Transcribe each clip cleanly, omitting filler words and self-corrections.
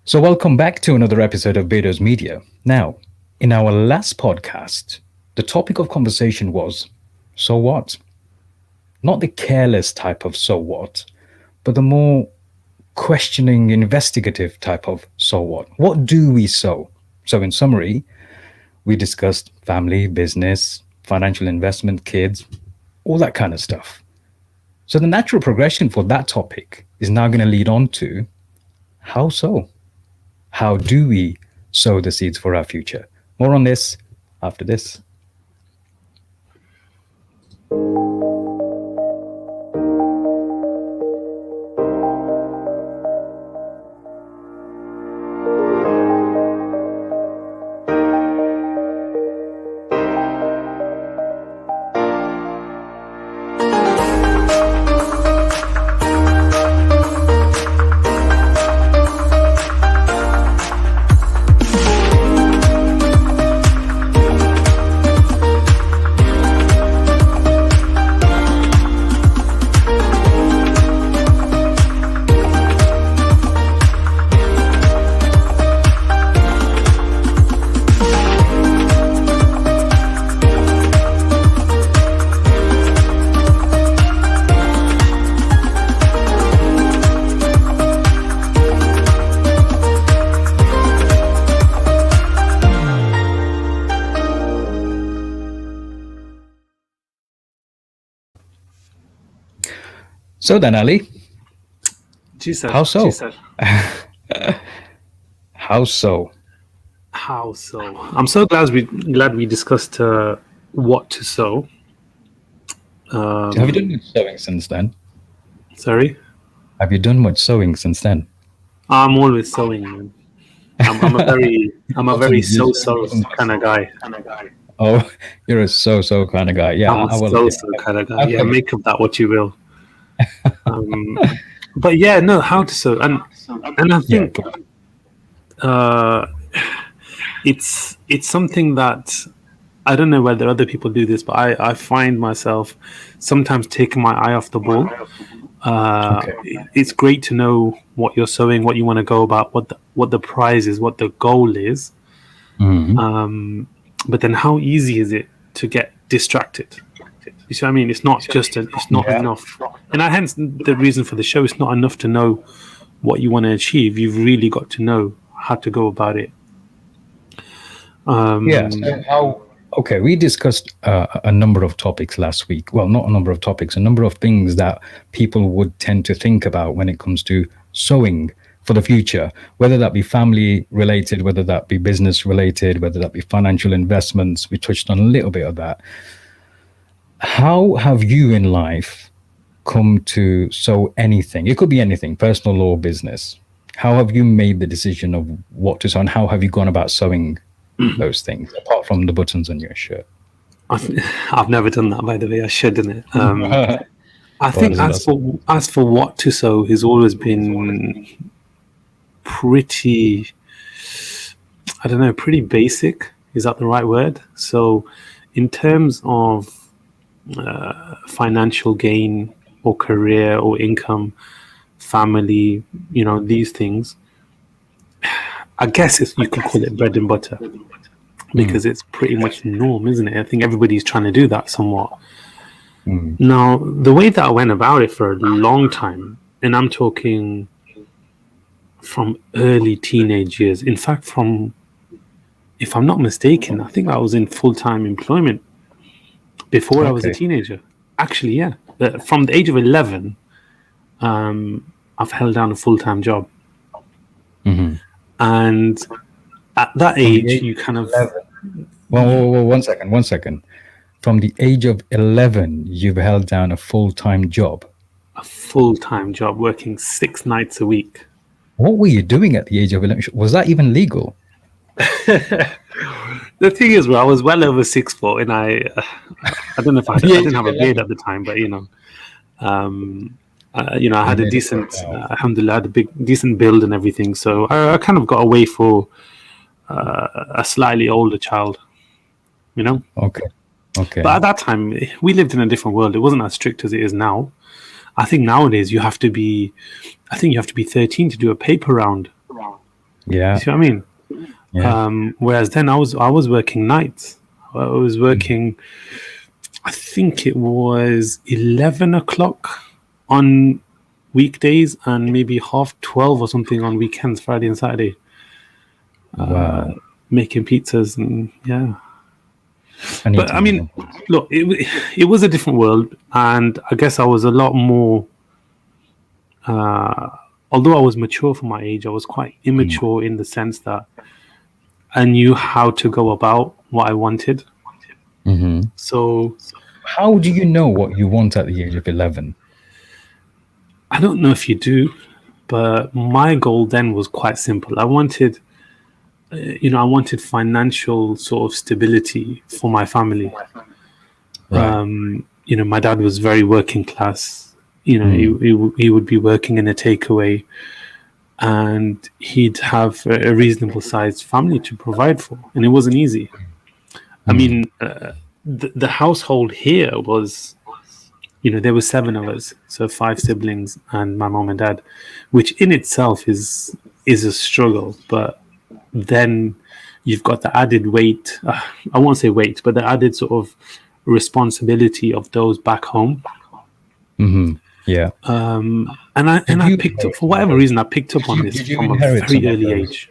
So, welcome back to another episode of Beardos Media. Now, in our last podcast, the topic of conversation was so what? Not the careless type of so what, but the more questioning, investigative type of so what? What do we sow? So, in summary, we discussed family, business, financial investment, kids, all that kind of stuff. So, the natural progression for that topic is now going to lead on to how so? How do we sow the seeds for our future? More on this after this. So then, Ali, how so? How so? How so? I'm so glad we discussed what to sow. Have you done much sewing since then? Sorry? Have you done much sewing since then? I'm always sewing, man. I'm a very so kind of guy. Oh, you're a so kind of guy. Yeah, I'm a so kind of guy. Yeah, make of that what you will. But yeah, no, how to sew, and I think it's something that I don't know whether other people do this, but I find myself sometimes taking my eye off the ball. It's great to know what you're sewing, what you want to go about, what the prize is, what the goal is. Mm-hmm. But then, how easy is it to get distracted? You see what I mean? It's not it's not enough. And hence the reason for the show. It's not enough to know what you want to achieve. You've really got to know how to go about it. Okay, we discussed a number of topics last week. Well, not a number of topics, a number of things that people would tend to think about when it comes to sowing for the future, whether that be family related, whether that be business related, whether that be financial investments. We touched on a little bit of that. How have you in life come to sow anything? It could be anything, personal or business. How have you made the decision of what to sow, and how have you gone about sowing those things, apart from the buttons on your shirt? I've never done that, by the way. I should, didn't it? I think as for what to sow has always been pretty, I don't know, pretty basic. Is that the right word? So in terms of financial gain or career or income, family, these things, I guess you could call it bread and butter, because it's pretty much the norm, isn't it? I think everybody's trying to do that somewhat. Now, the way that I went about it for a long time, and I'm talking from early teenage years, in fact, if I'm not mistaken, I think I was in full-time employment before I was a teenager. Actually, yeah. From the age of 11, I've held down a full-time job. Mm-hmm. And at that age, you kind of... Well, one second. From the age of 11, you've held down a full-time job? A full-time job, working 6 nights a week. What were you doing at the age of 11? Was that even legal? The thing is, I was well over 6 foot, and I don't know if I didn't have a beard at the time, but I had a decent, alhamdulillah, I had a decent build and everything. So I kind of got away for a slightly older child, Okay. But at that time, we lived in a different world. It wasn't as strict as it is now. I think nowadays you have to be 13 to do a paper round. Yeah. You see what I mean? Yeah. Whereas then I was working nights. I was working, I think it was 11 o'clock on weekdays and maybe 12:30 or something on weekends, Friday and Saturday, Wow. making pizzas and yeah. I need But to I know mean, more. look, it was a different world, and I guess I was a lot more. Although I was mature for my age, I was quite immature in the sense that I knew how to go about what I wanted. Hmm. So How do you know what you want at the age of 11? I don't know if you do, but my goal then was quite simple. I wanted financial sort of stability for my family. Right. My dad was very working class. Mm. He would be working in a takeaway, and he'd have a reasonable sized family to provide for, and it wasn't easy. I Mm. mean, the household here was, there were seven of us, so five siblings and my mom and dad, which in itself is a struggle. But then you've got the added weight. I won't say weight, but the added sort of responsibility of those back home. Hmm. Yeah. And Did I you picked up, inherit for some of whatever those? reason, I picked up on this Did you from a inherit some very of early those? age.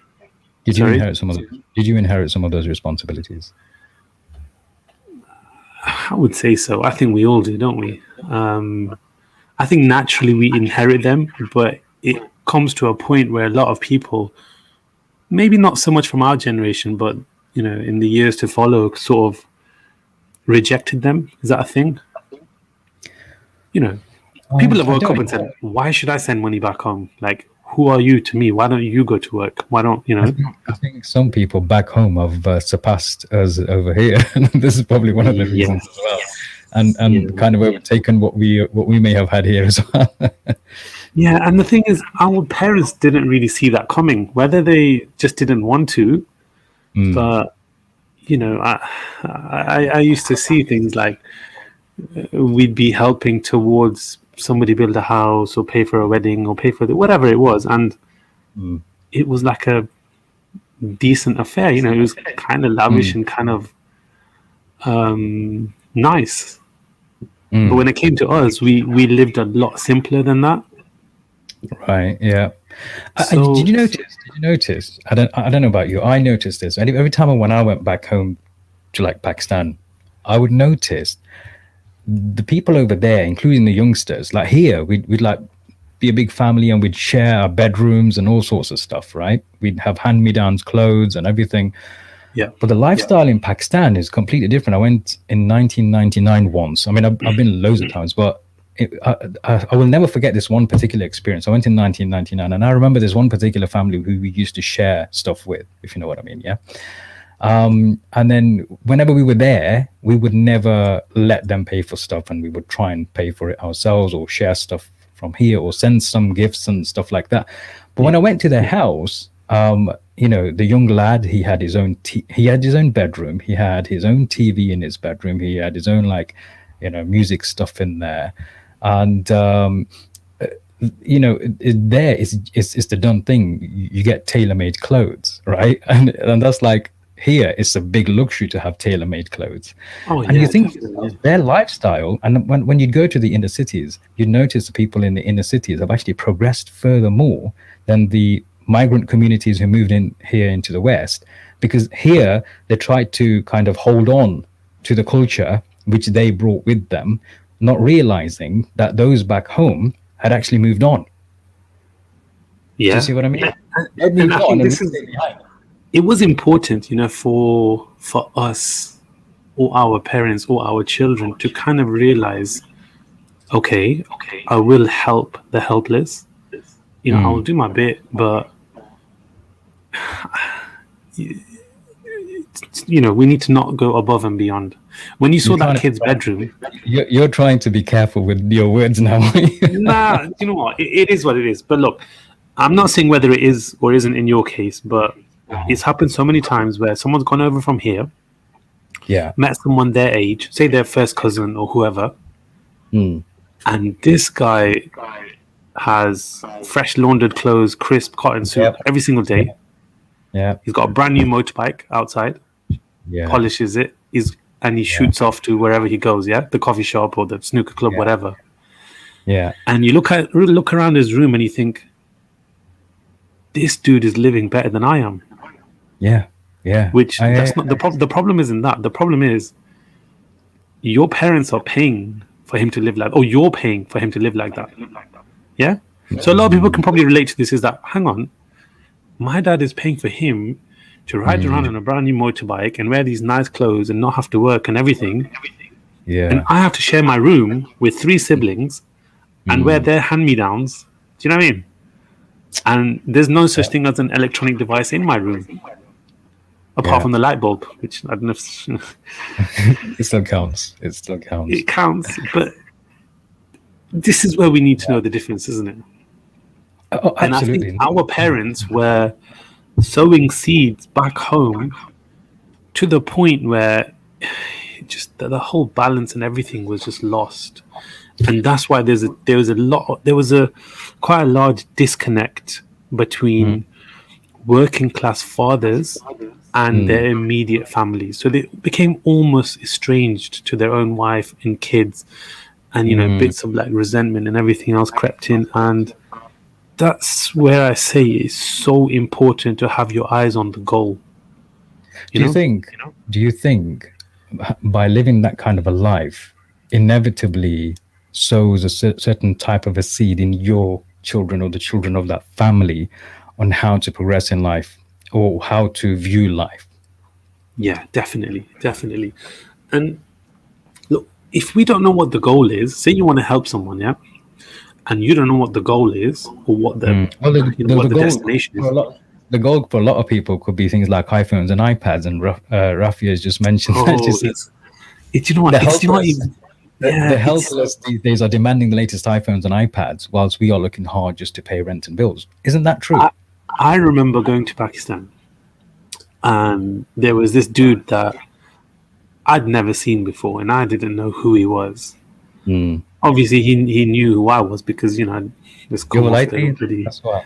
Did you Sorry, inherit some of those? Did you inherit some of those responsibilities? I would say so. I think we all do, don't we? I think naturally we inherit them, but it comes to a point where a lot of people, maybe not so much from our generation, but in the years to follow, sort of rejected them. Is that a thing? People have I woke up don't and said, know. "Why should I send money back home? Like, who are you to me? Why don't you go to work? Why don't you know?" I think some people back home have surpassed us over here, and this is probably one of the reasons as well. Yes. And Yeah. kind of overtaken what we may have had here as well. Yeah, and the thing is, our parents didn't really see that coming, whether they just didn't want to. Mm. But I used to see things like we'd be helping towards somebody build a house or pay for a wedding or pay for whatever it was, and Mm. it was like a decent affair. It was kind of lavish Mm. and kind of nice. But Mm. when it came to us, we lived a lot simpler than that. Right. Yeah. So Did you notice? Did you notice? I don't know about you. I noticed this. And every time when I went back home to like Pakistan, I would notice the people over there, including the youngsters. Like here, we'd like be a big family and we'd share our bedrooms and all sorts of stuff. Right? We'd have hand-me-downs, clothes, and everything. yeah, But the lifestyle in Pakistan is completely different. I went in 1999 once. I mean, I've been loads of times, but I will never forget this one particular experience. I went in 1999, and I remember this one particular family who we used to share stuff with, if you know what I mean. Yeah. And then whenever we were there, we would never let them pay for stuff, and we would try and pay for it ourselves or share stuff from here or send some gifts and stuff like that. But when I went to their house, the young lad, he had his own he had his own bedroom, he had his own TV in his bedroom, he had his own music stuff in there, and there is the done thing. You get tailor-made clothes, right? And that's like here it's a big luxury to have tailor-made clothes. oh And you yeah, think definitely. their lifestyle, and when you go to the inner cities, you notice the people in the inner cities have actually progressed furthermore than the migrant communities who moved in here into the West, because here they tried to kind of hold on to the culture which they brought with them, not realizing that those back home had actually moved on. Do you Yeah, see what I mean? and, They and moved I on think and we this is stayed behind. it was important, for us or our parents or our children to kind of realize, okay, I will help the helpless. I will Mm. do my bit, but we need to not go above and beyond. When you You're saw that trying to kid's bedroom, you're trying to be careful with your words now. nah, you know what? It is what it is. But look, I'm not saying whether it is or isn't in your case, but it's happened so many times where someone's gone over from here, Yeah. met someone their age, say their first cousin or whoever, Mm. and this guy has fresh laundered clothes, crisp cotton suit Yep. every single day. Yeah. He's got a brand new motorbike outside, Yeah. polishes it, and he shoots off to wherever he goes, yeah? The coffee shop or the snooker club, Yeah. whatever. Yeah. And you look around his room and you think, this dude is living better than I am. Yeah. Yeah. Which that's not the problem. The problem isn't that. The problem is your parents are paying for him to live like, or you're paying for him to live like that. Yeah. So a lot of people can probably relate to this. Is that, hang on, my dad is paying for him to ride around on a brand new motorbike and wear these nice clothes and not have to work and everything. Yeah. And I have to share my room with 3 siblings and wear their hand-me-downs. Do you know what I mean? And there's no such thing as an electronic device in my room, apart from the light bulb, which I don't know if It still counts. It still counts. it counts. But this is where we need to know the difference, isn't it? Oh, And I absolutely. think our parents were sowing seeds back home to the point where just the whole balance and everything was just lost. And that's why there was a quite a large disconnect between working class fathers and their immediate families. So they became almost estranged to their own wife and kids, and bits of like resentment and everything else crept in. And that's where I say it's so important to have your eyes on the goal. Do you think by living that kind of a life inevitably sows a certain type of a seed in your children or the children of that family on how to progress in life or how to view life? Yeah, definitely. And look, if we don't know what the goal is, say you want to help someone, yeah, and you don't know what the goal is or what the what the destination is. The goal for a lot of people could be things like iPhones and iPads, and Rafi has just mentioned that. The helpless these days are demanding the latest iPhones and iPads, whilst we are looking hard just to pay rent and bills. Isn't that true? I remember going to Pakistan, and there was this dude that I'd never seen before, and I didn't know who he was. Obviously, he knew who I was because this That's why.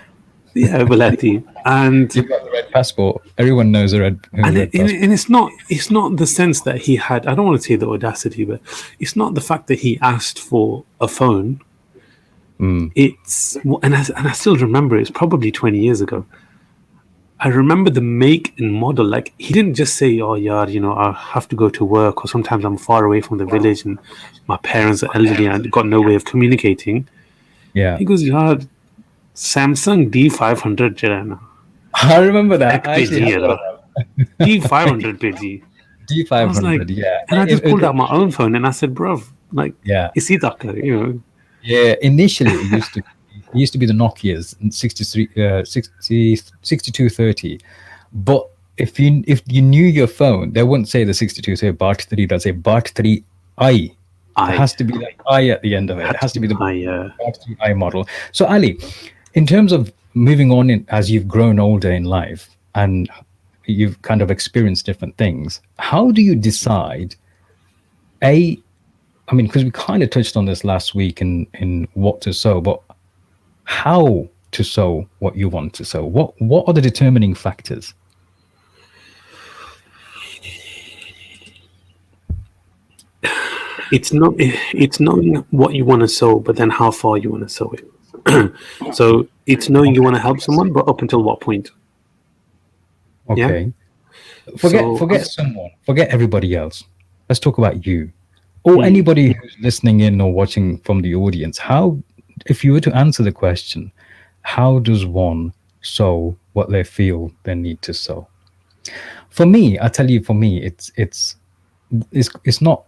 Yeah, Valeti. And you've got the red passport. Everyone knows the red. And it's not the sense that he had. I don't want to say the audacity, but it's not the fact that he asked for a phone. It's and I still remember. It's probably 20 years ago. I remember the make and model. Like, he didn't just say, "Oh, yeah, I have to go to work," or sometimes I'm far away from the village and my parents are elderly and I've got no way of communicating. Yeah. He goes, "Yeah, Samsung D500 I remember that. D500 PG. D500, like, yeah. And I just pulled out my own phone and I said, "Bro, like, isi taka, Yeah, initially it used to be the Nokia's 6230. But if you knew your phone, they wouldn't say the 6230 Bart 3, they'd say Bart 3i. It has to be the I at the end of it. It has to be the Bart 3i model. So Ali, in terms of moving on as you've grown older in life and you've kind of experienced different things, how do you decide because we kind of touched on this last week in what to sow, but how to sow what you want to sow? What are the determining factors? It's knowing what you want to sow, but then how far you want to sow it. So it's knowing you want to help someone, but up until what point? Okay. Yeah? Forget someone. Forget everybody else. Let's talk about you. Or anybody who's listening in or watching from the audience. How, if you were to answer the question, how does one sow what they feel they need to sow? For me, I tell you, it's not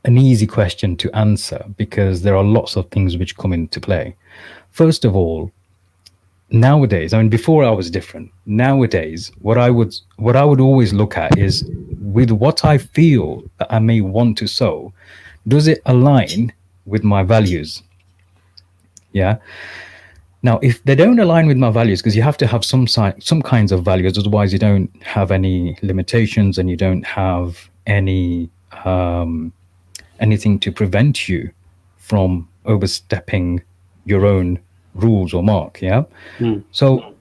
an easy question to answer because there are lots of things which come into play. First of all, nowadays, before I was different. Nowadays, what I would always look at is, with what I feel that I may want to sow, does it align with my values? Yeah. Now, if they don't align with my values, because you have to have some kinds of values, otherwise you don't have any limitations and you don't have any anything to prevent you from overstepping your own rules or mark. Yeah. So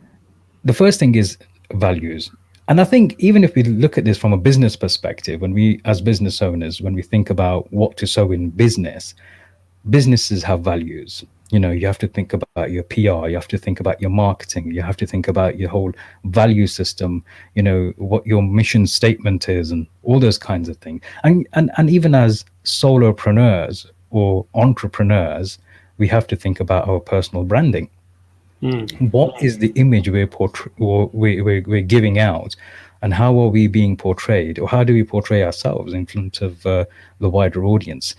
the first thing is, values. And I think even if we look at this from a business perspective, when we, as business owners, when we think about what to sow in business, businesses have values. You know, you have to think about your PR, you have to think about your marketing, you have to think about your whole value system, you know, what your mission statement is, and all those kinds of things. And even as solopreneurs or entrepreneurs, we have to think about our personal branding. What is the image we're giving out, and how are we being portrayed, or how do we portray ourselves in front of the wider audience?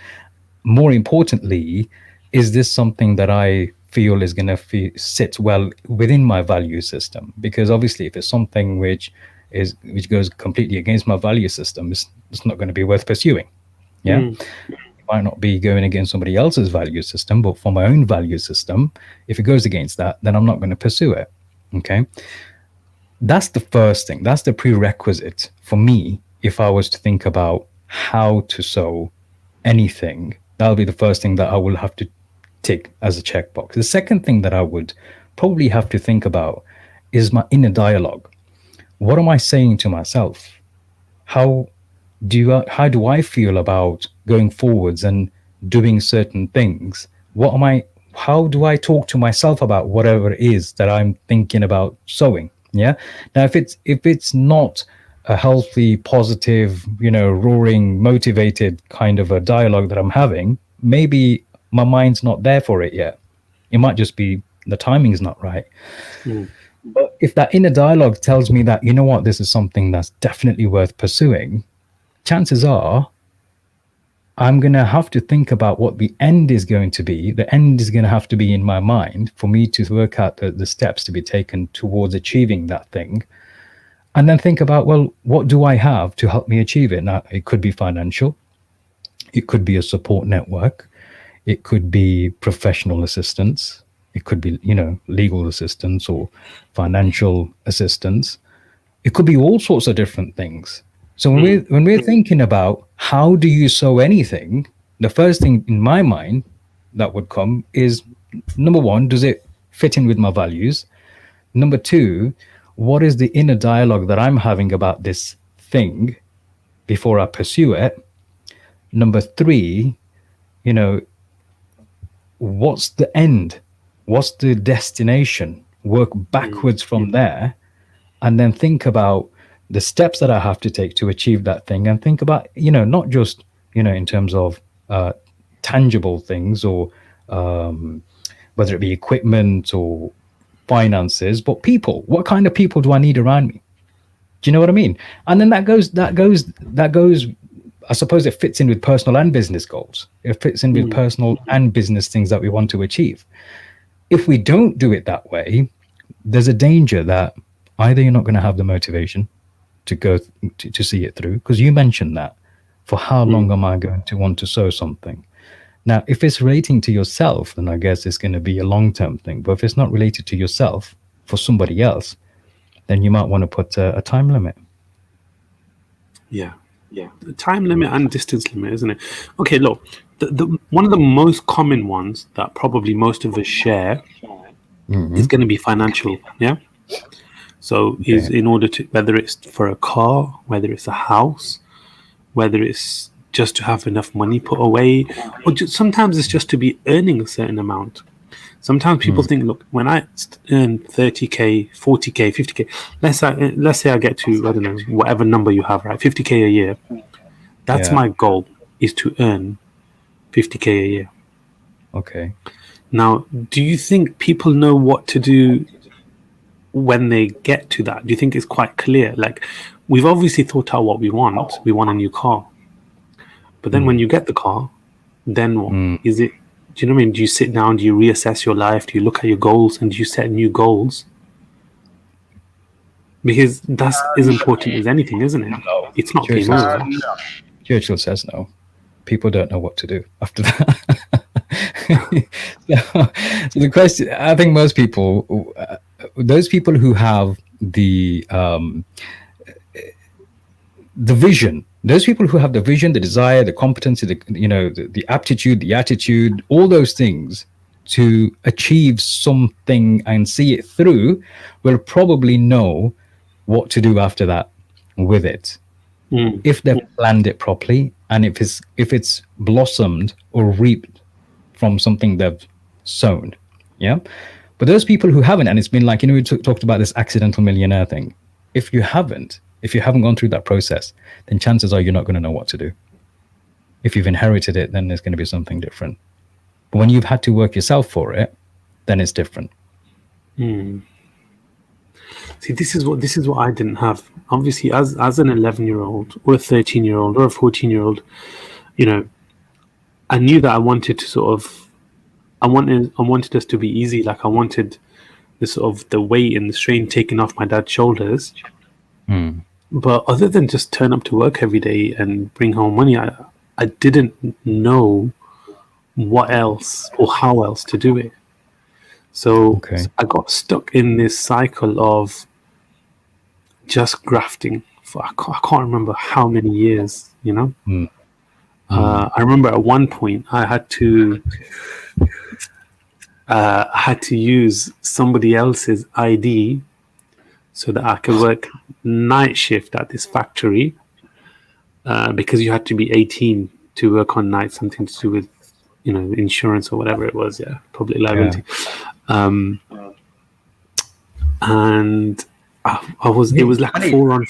More importantly, is this something that I feel is going to sit well within my value system? Because obviously, if it's something which goes completely against my value system, it's not going to be worth pursuing. Yeah, it might not be going against somebody else's value system, but for my own value system, if it goes against that, then I'm not going to pursue it. Okay, that's the first thing. That's the prerequisite for me. If I was to think about how to sow anything, that'll be the first thing that I will have to tick as a checkbox. The second thing that I would probably have to think about is my inner dialogue. What am I saying to myself? How do I feel about going forwards and doing certain things? How do I talk to myself about whatever it is that I'm thinking about sowing? Yeah. Now, if it's not a healthy, positive, you know, roaring, motivated kind of a dialogue that I'm having, maybe my mind's not there for it yet. It might just be the timing's not right. But if that inner dialogue tells me that, you know what, this is something that's definitely worth pursuing, chances are I'm going to have to think about what the end is going to be. The end is going to have to be in my mind for me to work out the steps to be taken towards achieving that thing. And then think about, well, what do I have to help me achieve it? Now, it could be financial. It could be a support network. It could be professional assistance. It could be, you know, legal assistance or financial assistance. It could be all sorts of different things. So when we're thinking about how do you sow anything, the first thing in my mind that would come is, number one, does it fit in with my values? Number two, what is the inner dialogue that I'm having about this thing before I pursue it? Number three, you know, what's the end? What's the destination? Work backwards from there, and then think about the steps that I have to take to achieve that thing, and think about, you know, not just, you know, in terms of tangible things or whether it be equipment or finances, but people. What kind of people do I need around me? Do you know what I mean? And then that goes. I suppose it fits in with personal and business goals. It fits in with personal and business things that we want to achieve. If we don't do it that way, there's a danger that either you're not going to have the motivation to go to see it through, because you mentioned that. For how long am I going to want to sow something? Now, if it's relating to yourself, then I guess it's going to be a long-term thing. But if it's not related to yourself, for somebody else, then you might want to put a time limit. Yeah. The time limit and distance limit, isn't it? Okay, look, the one of the most common ones that probably most of us share is going to be financial. Yeah. So is in order to, whether it's for a car, whether it's a house, whether it's just to have enough money put away, or just, sometimes it's just to be earning a certain amount. Sometimes people think, look, when I earn 30k, 40k, 50k, let's say I get to, I don't know, whatever number you have, right, 50k a year. That's my goal, is to earn 50k a year. Okay. Now, do you think people know what to do when they get to that? Do you think it's quite clear? Like, we've obviously thought out what we want. We want a new car. But then when you get the car, then what? Is it, do you know what I mean? Do you sit down? Do you reassess your life? Do you look at your goals and do you set new goals? Because that's as important as anything, isn't it? No. It's not game over. Churchill says no. People don't know what to do after that. So the question, I think most people, those people who have the vision, those people who have the vision, the desire, the competency, the aptitude, the attitude, all those things to achieve something and see it through, will probably know what to do after that with it. If they've planned it properly, and if it's blossomed or reaped from something they've sown. Yeah. But those people who haven't, and it's been like, we talked about this accidental millionaire thing. If you haven't gone through that process, then chances are you're not going to know what to do. If you've inherited it, then there's going to be something different. But when you've had to work yourself for it, then it's different. See, this is what I didn't have. Obviously, as an 11-year-old or a 13-year-old or a 14-year-old, I knew that I wanted to sort of, I wanted us to be easy. Like, I wanted the sort of the weight and the strain taken off my dad's shoulders. But other than just turn up to work every day and bring home money, I didn't know what else or how else to do it. So I got stuck in this cycle of just grafting for I can't remember how many years, I remember at one point I had to use somebody else's ID so that I could work night shift at this factory, because you had to be 18 to work on night, something to do with insurance or whatever it was, public liability. And I was, it was like 4 on.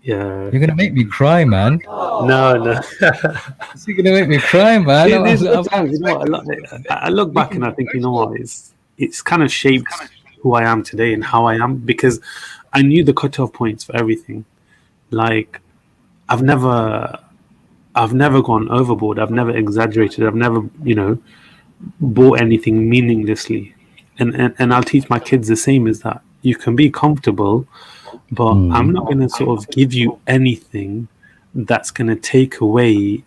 Yeah, you're gonna make me cry, man. No. You're gonna make me cry, man. I look back and I think, it's kind of shaped who I am today and how I am, because I knew the cutoff points for everything. Like, I've never gone overboard. I've never exaggerated. I've never, bought anything meaninglessly. And I'll teach my kids the same, is that you can be comfortable, but I'm not going to sort of give you anything that's going to take away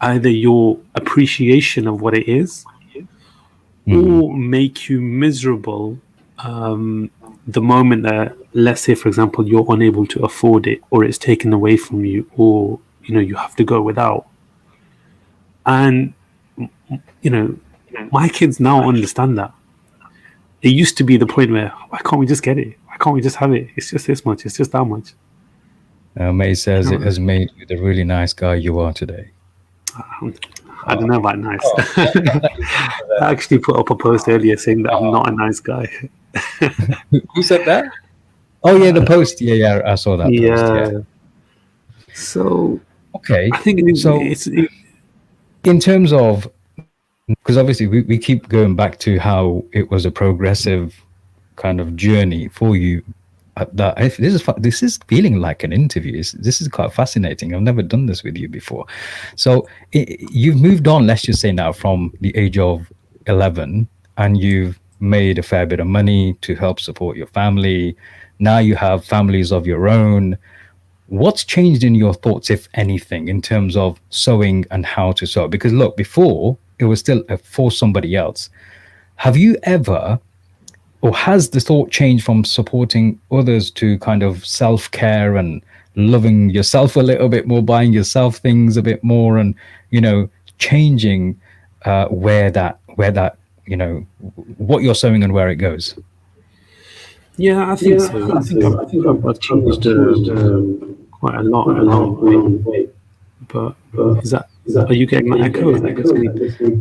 either your appreciation of what it is or make you miserable the moment that, let's say, for example, you're unable to afford it, or it's taken away from you, or you have to go without. And my kids now understand that. It used to be the point where, why can't we just get it? Why can't we just have it? It's just this much. It's just that much. May says it has made you the really nice guy you are today. I don't know about nice. I actually put up a post earlier saying that I'm not a nice guy. Who said that? Oh yeah, the post. Yeah, I saw that post. Yeah. So okay, I think it's in terms of, because obviously we keep going back to how it was a progressive kind of journey for you. This is feeling like an interview. This is quite fascinating. I've never done this with you before. So you've moved on, let's just say now, from the age of 11, and you've made a fair bit of money to help support your family. Now you have families of your own. What's changed in your thoughts, if anything, in terms of sewing and how to sew? Because look, before it was still for somebody else. Have you ever, or has the thought changed from supporting others to kind of self-care and loving yourself a little bit more, buying yourself things a bit more, and changing where that what you're sewing and where it goes? Yeah, I think so. I think I've changed quite a lot along the way. But are you getting my echo?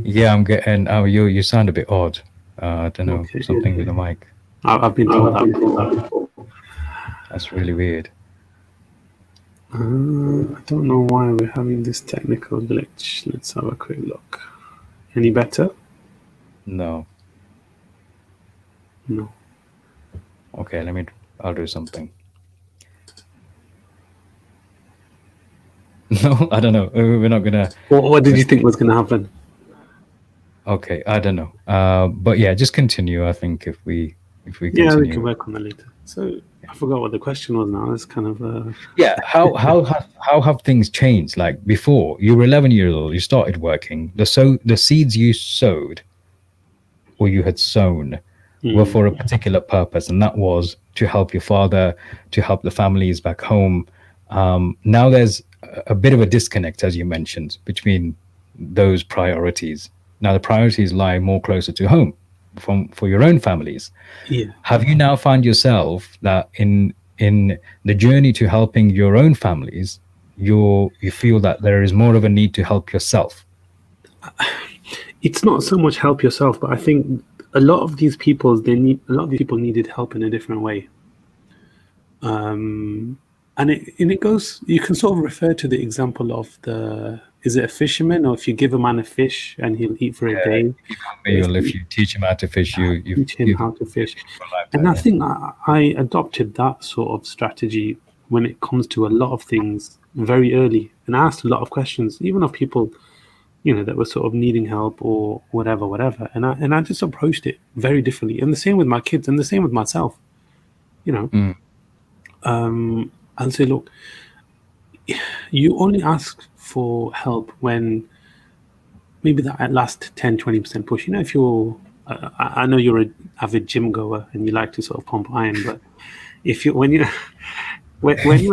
Yeah, I'm getting. Oh, you sound a bit odd. I don't know, something with the mic. I've been told that before. That's really weird. I don't know why we're having this technical glitch. Let's have a quick look. Any better? No. Okay, I'll do something. No, I don't know. We're not gonna. What did you think was gonna happen? Okay, I don't know. But yeah, just continue. I think if we continue. Yeah, we can work on that later. So I forgot what the question was now. It's kind of yeah. How have things changed? Like, before, you were 11 years old, you started working. The seeds you sowed, or you had sown, were for a particular purpose, and that was to help your father, to help the families back home. Now there's a bit of a disconnect, as you mentioned, between those priorities. Now the priorities lie more closer to home for your own families. Yeah. Have you now found yourself that in in the journey to helping your own families, you feel that there is more of a need to help yourself? It's not so much help yourself, but I think a lot of these people needed help in a different way. And it goes, you can sort of refer to the example of is it a fisherman, or if you give a man a fish and he'll eat for a day, If you teach him how to fish, you teach him how to fish. And I think I adopted that sort of strategy when it comes to a lot of things very early, and I asked a lot of questions, even of people, that were sort of needing help or whatever. And I just approached it very differently. And the same with my kids, and the same with myself, and say, look, you only ask for help when maybe that last 10-20% push. If you're, I know you're an avid gym goer and you like to sort of pump iron, but when you're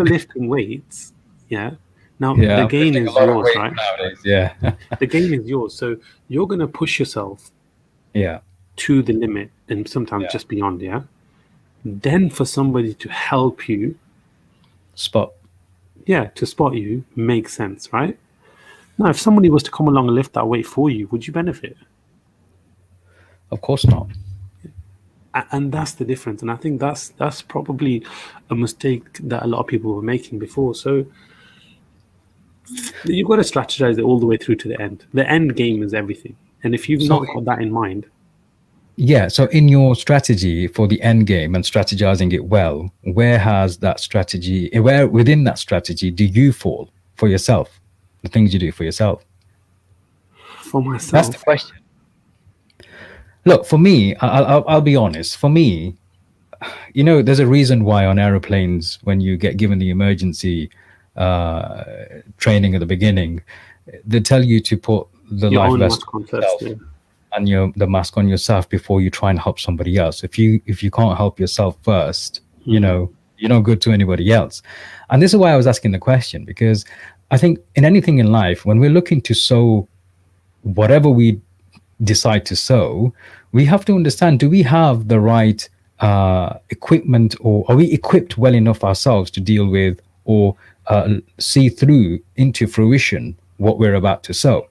lifting weights, the gain is yours, right? Nowadays, the gain is yours. So you're going to push yourself to the limit, and sometimes just beyond. Then for somebody to help you spot you makes sense, right? Now, if somebody was to come along and lift that weight for you, would you benefit? Of course not. And that's the difference. And I think that's probably a mistake that a lot of people were making before. So you've got to strategize it all the way through to the end. The end game is everything. And if you've not got that in mind. Yeah. So in your strategy for the end game and strategizing it well, where within that strategy do you fall for yourself? The things you do for yourself? For myself. That's the question. Look, for me, I'll be honest. For me, there's a reason why on aeroplanes, when you get given the emergency training at the beginning, they tell you to put the life vest on yourself and the mask on yourself before you try and help somebody else. If you can't help yourself first, you're not good to anybody else. And this is why I was asking the question, because I think in anything in life, when we're looking to sow whatever we decide to sow, we have to understand, do we have the right equipment, or are we equipped well enough ourselves to deal with or see through into fruition what we're about to sow?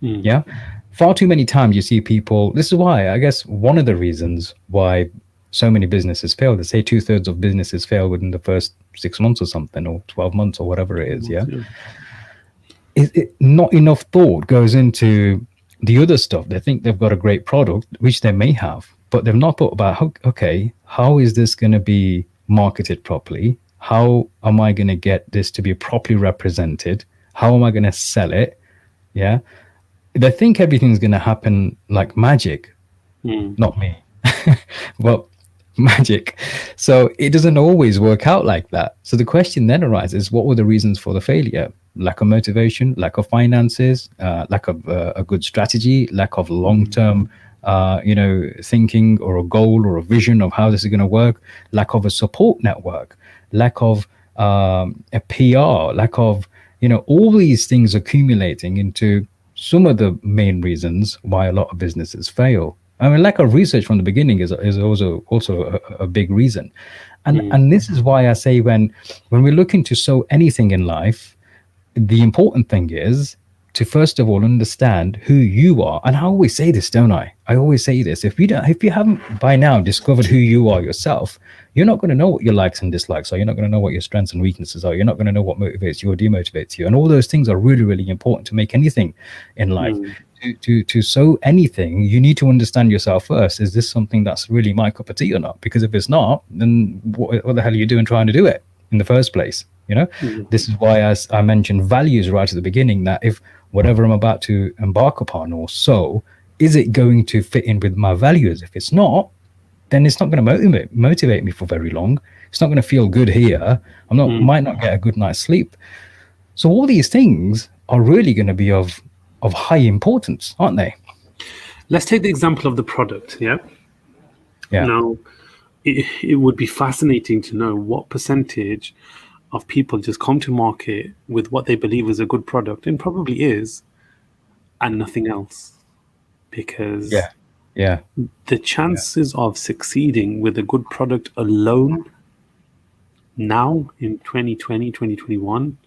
Yeah. Far too many times you see people, this is why, I guess, one of the reasons why so many businesses fail, they say 2/3 of businesses fail within the first 6 months or something, or 12 months or whatever it is. Not enough thought goes into the other stuff. They think they've got a great product, which they may have, but they've not thought about, okay, how is this going to be marketed properly? How am I going to get this to be properly represented? How am I going to sell it? Yeah. They think everything's going to happen like magic. Not me, but magic. So it doesn't always work out like that. So the question then arises, what were the reasons for the failure? Lack of motivation, lack of finances, lack of a good strategy, lack of long-term thinking, or a goal or a vision of how this is going to work, lack of a support network, lack of a PR, lack of all these things accumulating into some of the main reasons why a lot of businesses fail. I mean, lack of research from the beginning is also a big reason. And this is why I say when we're looking to sow anything in life, the important thing is to first of all understand who you are. And I always say this, don't I? I always say this. If you haven't by now discovered who you are yourself, you're not going to know what your likes and dislikes are. You're not going to know what your strengths and weaknesses are. You're not going to know what motivates you or demotivates you. And all those things are really, really important to make anything in life. To sow anything, you need to understand yourself first. Is this something that's really my cup of tea or not? Because if it's not, then what the hell are you doing trying to do it in the first place? This is why, as I mentioned, values right at the beginning, that if whatever I'm about to embark upon or sow, is it going to fit in with my values? If it's not, then it's not going to motivate me for very long. It's not going to feel good here. Might not get a good night's sleep. So all these things are really going to be of high importance, aren't they? Let's take the example of the product. Yeah. Now, it would be fascinating to know what percentage of people just come to market with what they believe is a good product, and probably is, and nothing else. Because the chances of succeeding with a good product alone now in 2020, 2021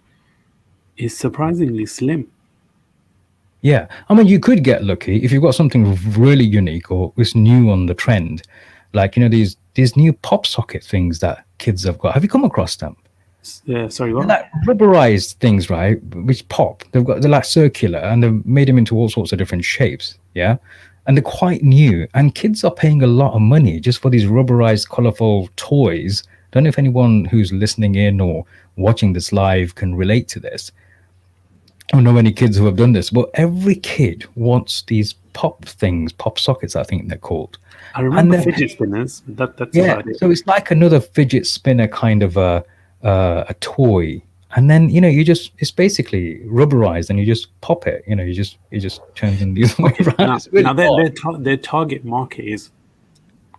is surprisingly slim. Yeah, I mean, you could get lucky if you've got something really unique or is new on the trend, like these new pop socket things that kids have got. Have you come across them? Sorry, They're what? like rubberized things, right? Which pop. They're like circular, and they've made them into all sorts of different shapes. Yeah, and they're quite new, and kids are paying a lot of money just for these rubberized, colorful toys. Don't know if anyone who's listening in or watching this live can relate to this. I don't know any kids who have done this, but every kid wants these pop things, pop sockets, I think they're called. I And remember then, fidget spinners. That's yeah, about it. so it's like another fidget spinner kind of a toy. And then, it's basically rubberized and you just pop it, it just turns in the other way Okay, around. now It's really now odd. their target market is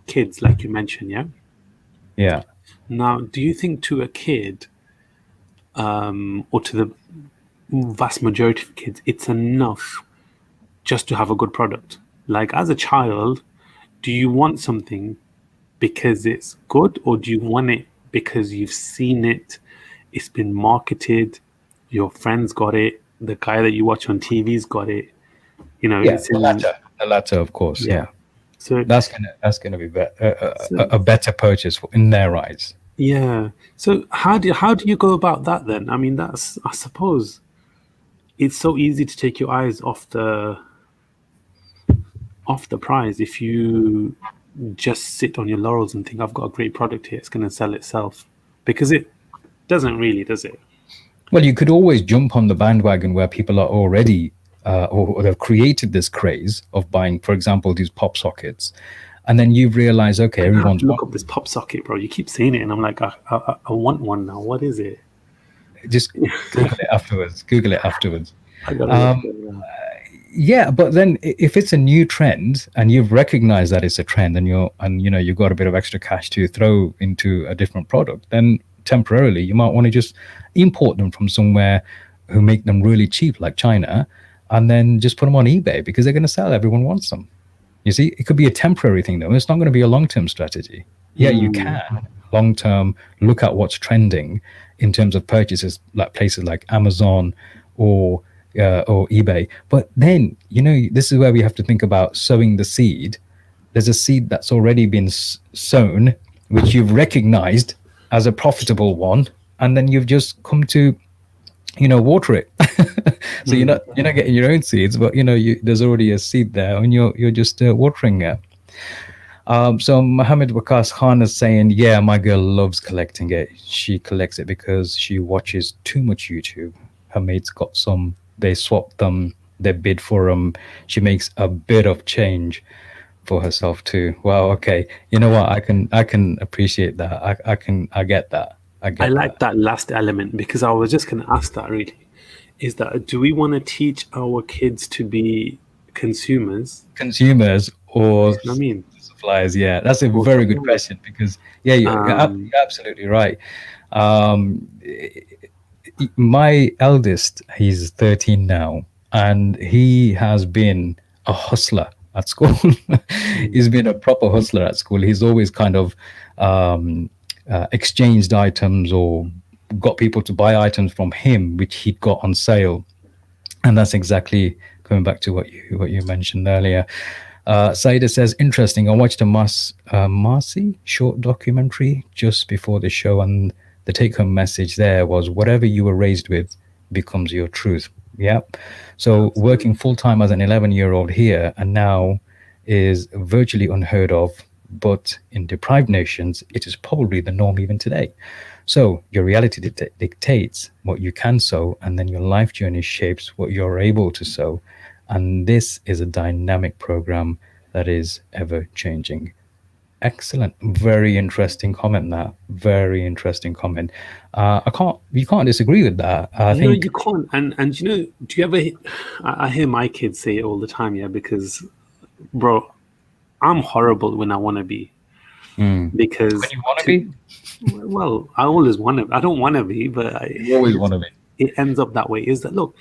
kids, like you mentioned, yeah. Yeah. Now, do you think to a kid, or to the vast majority of kids, it's enough just to have a good product? Like as a child, do you want something because it's good, or do you want it because you've seen it, it's been marketed, your friends got it, the guy that you watch on TV's got it, Yeah, it's the in. latter. The latter, of course. Yeah. Yeah. So, That's gonna be so a better purchase in their eyes. yeah. So how do you go about that then? I mean, that's, I suppose, it's so easy to take your eyes off the prize if you just sit on your laurels and think I've got a great product here, it's going to sell itself, because it doesn't really, does it? Well, you could always jump on the bandwagon where people are already, or they've created this craze of buying, for example, these pop sockets, and then you've realized, okay, I have everyone's to look up this pop socket, bro. You keep saying it, and I'm like, I want one now. What is it? just Google it afterwards. Google it afterwards. I gotta look at it now. Yeah, but then if it's a new trend and you've recognized that it's a trend, and you've got a bit of extra cash to throw into a different product, then temporarily you might want to just import them from somewhere who make them really cheap, like China, and then just put them on eBay because they're going to sell. Everyone wants them. You see, it could be a temporary thing though. It's not going to be a long-term strategy. Yeah, you Mm. can long-term look at what's trending in terms of purchases, like places like Amazon or or eBay. But then, this is where we have to think about sowing the seed. There's a seed that's already been sown, which you've recognized as a profitable one, and then you've just come to, water it. So you're not getting your own seeds, but there's already a seed there, and you're just watering it. So Mohammed Wakas Khan is saying, yeah, my girl loves collecting it. She collects it because she watches too much YouTube. Her mates got some, they swap them, they bid for them. She makes a bit of change for herself too. Wow, okay. You know what? I can appreciate that. I get that. I I get like that. that last element, because I was just going to ask that, really. Is that, do we want to teach our kids to be consumers? Consumers or You know what I mean? suppliers? Yeah, that's a Or very good suppliers? question because yeah, Um, you're absolutely right. Um, my eldest, he's 13 now, and he has been a hustler at school. He's been a proper hustler at school. He's always kind of exchanged items or got people to buy items from him, which he'd got on sale. And that's exactly going back to what you mentioned earlier. Saida says, interesting. I watched a Marcy short documentary just before the show, and the take-home message there was, whatever you were raised with becomes your truth. Yeah. So working full-time as an 11-year-old here and now is virtually unheard of, but in deprived nations, it is probably the norm even today. So your reality dictates what you can sow, and then your life journey shapes what you're able to sow. And this is a dynamic program that is ever changing. Excellent, very interesting comment. That very interesting comment. You can't disagree with that. I no, think. you can't. And do you ever? I hear my kids say it all the time. Yeah, because, bro, I'm horrible when I want to be. When Because you want to be, well, I always want to. I don't want to be, but you always want to be. it ends up that way. Is that, look?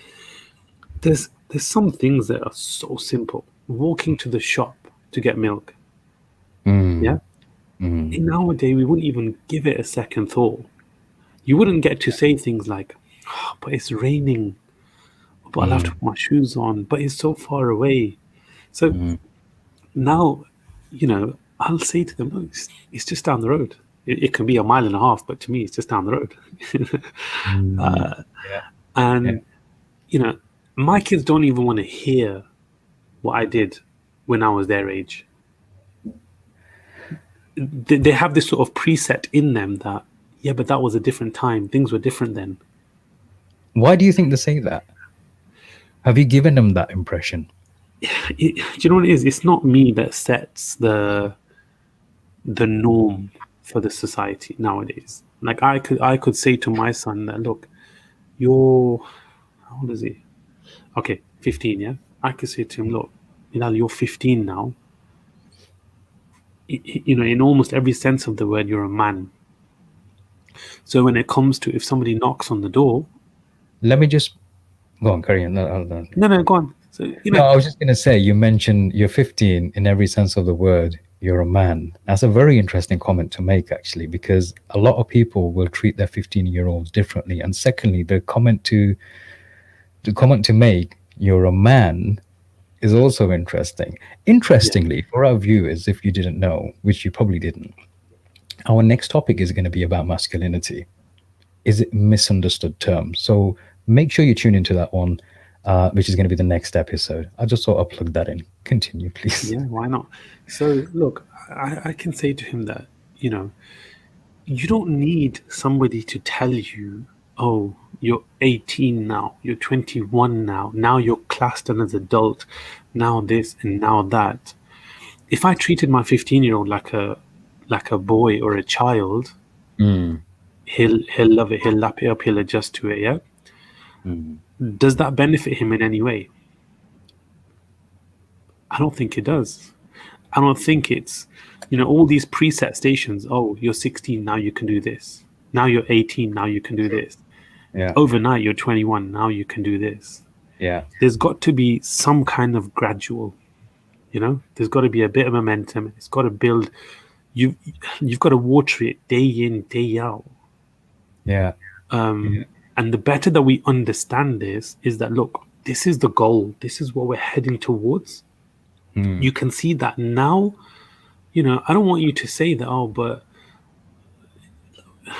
There's some things that are so simple. Walking to the shop to get milk. Mm, Yeah. In our day, we wouldn't even give it a second thought. you wouldn't get to say things like, "Oh, but it's raining, but I'll have to Mm, put my shoes on, but it's so far away." So mm, now, I'll say to them, "Look, it's just down the road. It can be a mile and a half, but to me, it's just down the road." mm. Yeah, yeah. And, you know, my kids don't even want to hear what I did when I was their age. They have this sort of preset in them that, yeah, but that was a different time. Things were different then. Why do you think they say that? Have you given them that impression? Do you know what it is? It's not me that sets the norm for the society nowadays. Like I could say to my son that, look, you're, how old is he? Okay, 15, yeah. I could say to him, look, you're 15 now. In almost every sense of the word, you're a man. So when it comes to, if somebody knocks on the door, Let me just go on, carry on. No. no, go on. So No, I was just going to say, you mentioned you're 15 in every sense of the word, you're a man. That's a very interesting comment to make, actually, because a lot of people will treat their 15-year-olds differently. And secondly, the comment to make, you're a man, is also interesting. yeah, Interestingly, for our viewers, if you didn't know, which you probably didn't, our next topic is going to be about masculinity. Is it misunderstood term? So make sure you tune into that one, which is going to be the next episode. I just thought I'd plug that in. Continue, please. yeah, why not? So look, I can say to him that, you don't need somebody to tell you, oh, you're 18 now, you're 21 now you're classed as adult, now this and now that. If I treated my 15-year-old like a boy or a child, Mm, he'll love it, he'll lap it up, he'll adjust to it, yeah? mm. Does that benefit him in any way? I don't think it does. I don't think it's, all these preset stations. Oh, you're 16, now you can do this. Now you're 18, now you can do this. Yeah, Overnight, you're 21, now you can do this. yeah, There's got to be some kind of gradual, there's got to be a bit of momentum. It's got to build. You, you've got to water it day in, day out. yeah, yeah. And the better that we understand this is that, look, this is the goal. This is what we're heading towards. Mm, You can see that now. I don't want you to say that, oh, but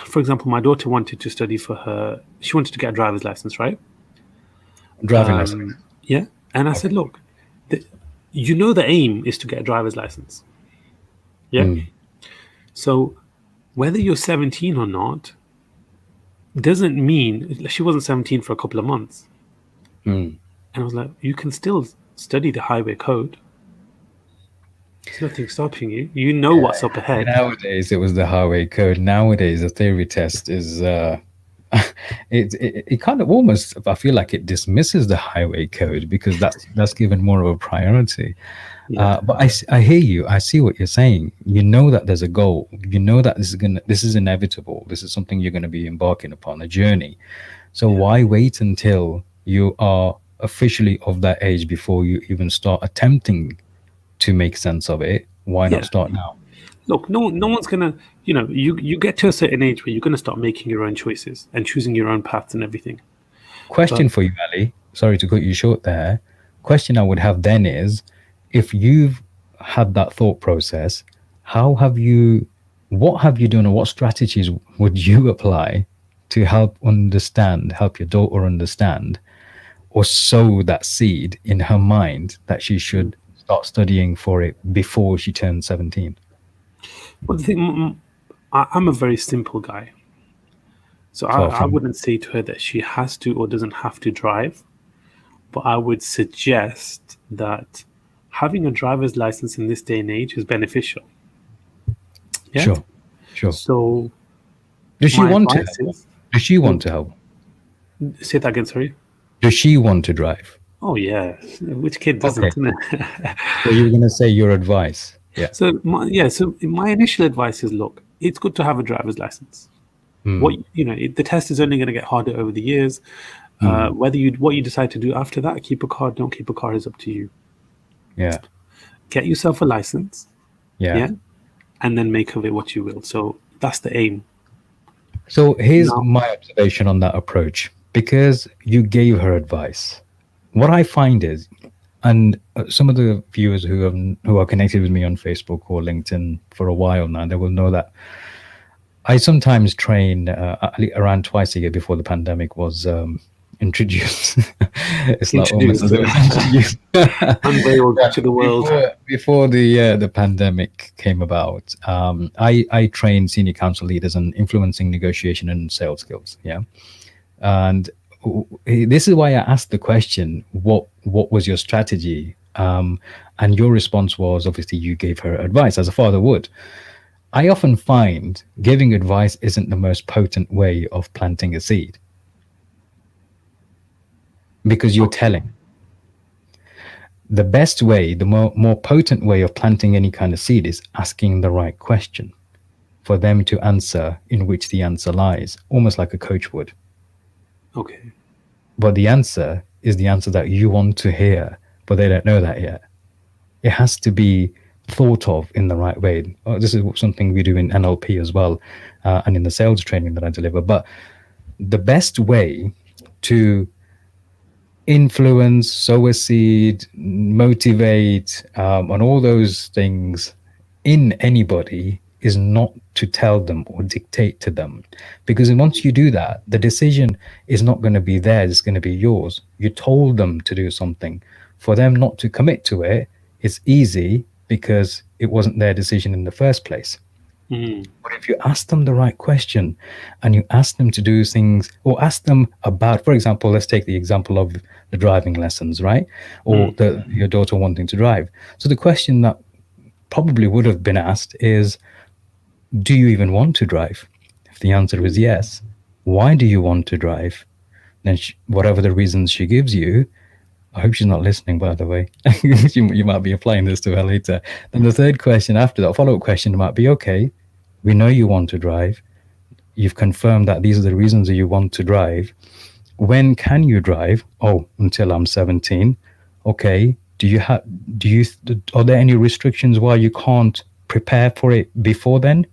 for example, my daughter wanted to study she wanted to get a driver's license, right? driving license. Yeah. And I said, Okay. look, the, the aim is to get a driver's license. Yeah. Mm, So whether you're 17 or not doesn't mean she wasn't 17 for a couple of months. mm. And I was like, you can still study the highway code. There's nothing stopping you. You know what's up ahead. Nowadays, it was the highway code. Nowadays, a theory test is it kind of almost, I feel like it dismisses the highway code because that's given more of a priority. Yeah. But I hear you. I see what you're saying. You know that there's a goal. You know that this is inevitable. This is something you're going to be embarking upon, a journey. So Yeah. why wait until you are officially of that age before you even start attempting to make sense of it? Why not Yeah. start now? Look, no one's gonna, you get to a certain age where you're gonna start making your own choices and choosing your own paths and everything. But Question for you, Ali. Sorry to cut you short there. Question I would have then is, if you've had that thought process, how have you, what have you done, or what strategies would you apply to help your daughter understand, or sow that seed in her mind that she should start studying for it before she turns 17? well, the thing, I'm a very simple guy. So Far I from. wouldn't say to her that she has to or doesn't have to drive, but I would suggest that having a driver's license in this day and age is beneficial. Yeah. Sure, sure. So Does she my want to advice help? is, Does she want no, to help? say that again, sorry. Does she want to drive? Oh yeah, which kid Okay. doesn't? Isn't it? So you were going to say your advice. Yeah. So my initial advice is, look, it's good to have a driver's license. Hmm. The test is only going to get harder over the years. Hmm. What you decide to do after that, keep a car, don't keep a car, is up to you. Yeah. Get yourself a license, Yeah. yeah, and then make of it what you will. So that's the aim. So here's Now, my observation on that approach. Because you gave her advice, what I find is, and some of the viewers who are connected with me on Facebook or LinkedIn for a while now, they will know that I sometimes train around twice a year before the pandemic was introduced. It's like almost introduced, as if it's introduced. unveiled Yeah, to the world. before the pandemic came about, I train senior council leaders on influencing negotiation and sales skills. Yeah, and this is why I asked the question, what was your strategy? And your response was, obviously you gave her advice as a father would. I often find giving advice isn't the most potent way of planting a seed, because you're Okay. telling. The best way, the more potent way of planting any kind of seed is asking the right question for them to answer in which the answer lies, almost like a coach would. Okay. But the answer is the answer that you want to hear, but they don't know that yet. It has to be thought of in the right way. This is something we do in NLP as well, and in the sales training that I deliver. But the best way to influence, sow a seed, motivate, and all those things in anybody is not to tell them or dictate to them. Because once you do that, the decision is not going to be theirs, it's going to be yours. You told them to do something. For them not to commit to it, it's easy because it wasn't their decision in the first place. Mm. But if you ask them the right question and you ask them to do things or ask them about, for example, let's take the example of the driving lessons, right? Or Mm. your daughter wanting to drive. So the question that probably would have been asked is, do you even want to drive? If the answer is yes, why do you want to drive? Then whatever the reasons she gives you, I hope she's not listening, by the way. You might be applying this to her later. Then the third question after that, follow up question might be, okay, we know you want to drive. You've confirmed that these are the reasons that you want to drive. When can you drive? Oh, until I'm 17. Okay. Do you, are there any restrictions why you can't prepare for it before then?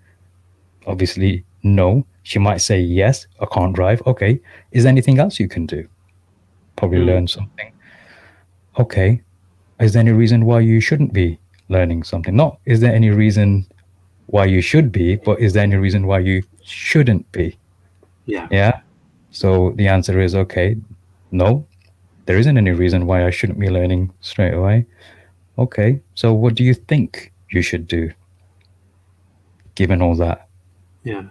Obviously, no. She might say, yes, I can't drive. Okay. Is there anything else you can do? Probably Mm. learn something. Okay. Is there any reason why you shouldn't be learning something? Not is there any reason why you should be, but is there any reason why you shouldn't be? Yeah. Yeah. So the answer is okay, no, there isn't any reason why I shouldn't be learning straight away. Okay. So what do you think you should do given all that? Yeah.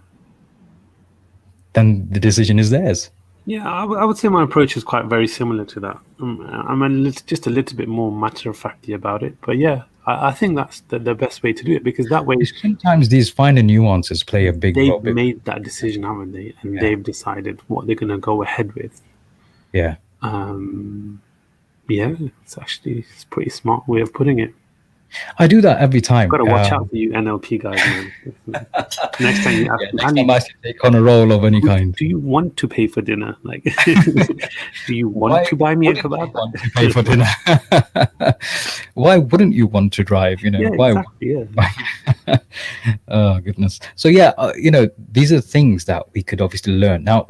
Then the decision is theirs. Yeah, I would say my approach is quite very similar to that. I'm just a little bit more matter of factly about it. But yeah, I think that's the best way to do it, because that way Sometimes these finer nuances play a big role. they've made that decision, haven't they? And Yeah. they've decided what they're going to go ahead with. Yeah. Yeah, it's a pretty smart way of putting it. I do that every time. Got to watch out for you NLP guys, man. Next time you ask Yeah, me, next time I take on a role of any kind. do you want to pay for dinner? Like, do you want Why to buy me a wouldn't you kebab? want to pay for dinner? Why wouldn't you want to drive? You know, Yeah, why? exactly. Yeah. Oh goodness. So yeah, these are things that we could obviously learn. Now,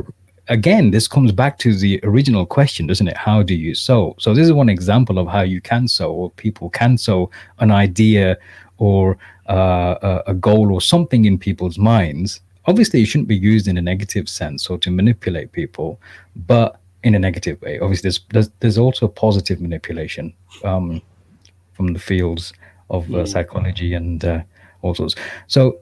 again, this comes back to the original question, doesn't it? How do you sow? So this is one example of how you can sow, or people can sow an idea or a goal or something in people's minds. Obviously, it shouldn't be used in a negative sense or to manipulate people, but in a negative way. Obviously, there's also positive manipulation from the fields of psychology and all sorts. So,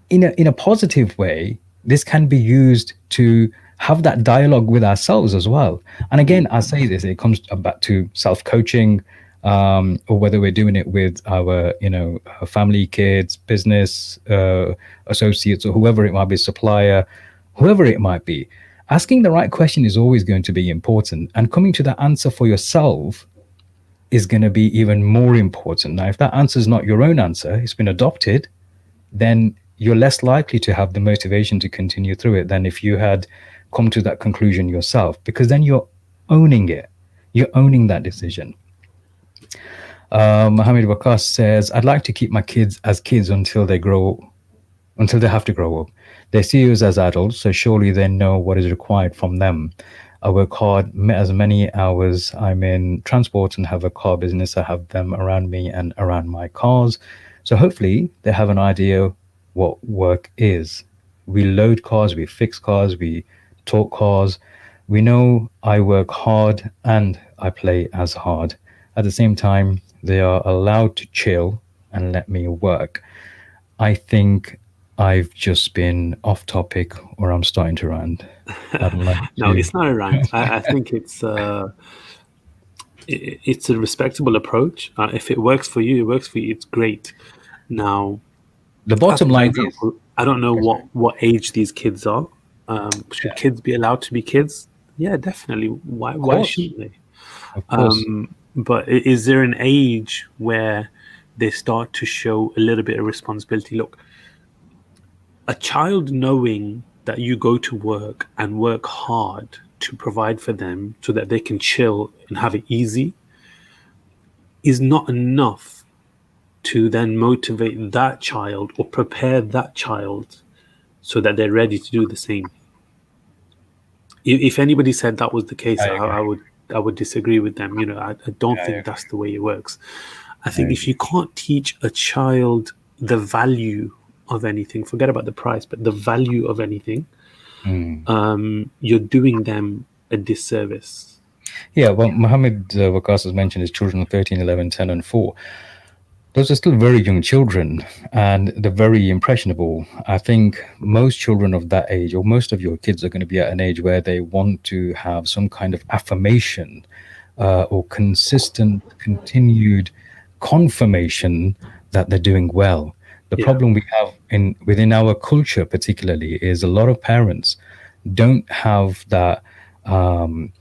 in a positive way, this can be used to have that dialogue with ourselves as well. And again, I say this, it comes back to self-coaching, or whether we're doing it with our, our family, kids, business associates, or whoever it might be, supplier, whoever it might be. Asking the right question is always going to be important, and coming to that answer for yourself is going to be even more important. Now, if that answer is not your own answer, it's been adopted, then you're less likely to have the motivation to continue through it than if you had come to that conclusion yourself, because then you're owning it. You're owning that decision. Mohammed Wakas says, I'd like to keep my kids as kids until they grow until they have to grow up. They see us as adults, so surely they know what is required from them. I work hard as many hours. I'm in transport and have a car business. I have them around me and around my cars. So hopefully they have an idea what work is. We load cars, we fix cars, we talk cars. We know I work hard and I play as hard. At the same time, they are allowed to chill and let me work. I think I've just been off topic or I'm starting to rant. I'd like No, to. it's not a rant. I think it's a respectable approach. If it works for you, it works for you. It's great. Now, The as bottom for line is, example, I don't know yes, sir. what age these kids are. Should Yeah, kids be allowed to be kids? Yeah, definitely. of Why course, shouldn't they? of course. But is there an age where they start to show a little bit of responsibility? Look, a child knowing that you go to work and work hard to provide for them so that they can chill and have it easy is not enough to then motivate that child or prepare that child so that they're ready to do the same. If anybody said that was the case, I agree. I would disagree with them. I don't I think agree. that's the way it works. I I think if agree. you can't teach a child the value of anything, forget about the price, but the value of anything, Mm. you're doing them a disservice. Yeah, well, Mohammed Wakas has mentioned his children are 13, 11, 10, and 4. Those are still very young children and they're very impressionable. I think most children of that age, or most of your kids, are going to be at an age where they want to have some kind of affirmation or consistent, continued confirmation that they're doing well. The Yeah. problem we have in within our culture, particularly, is a lot of parents don't have that, um,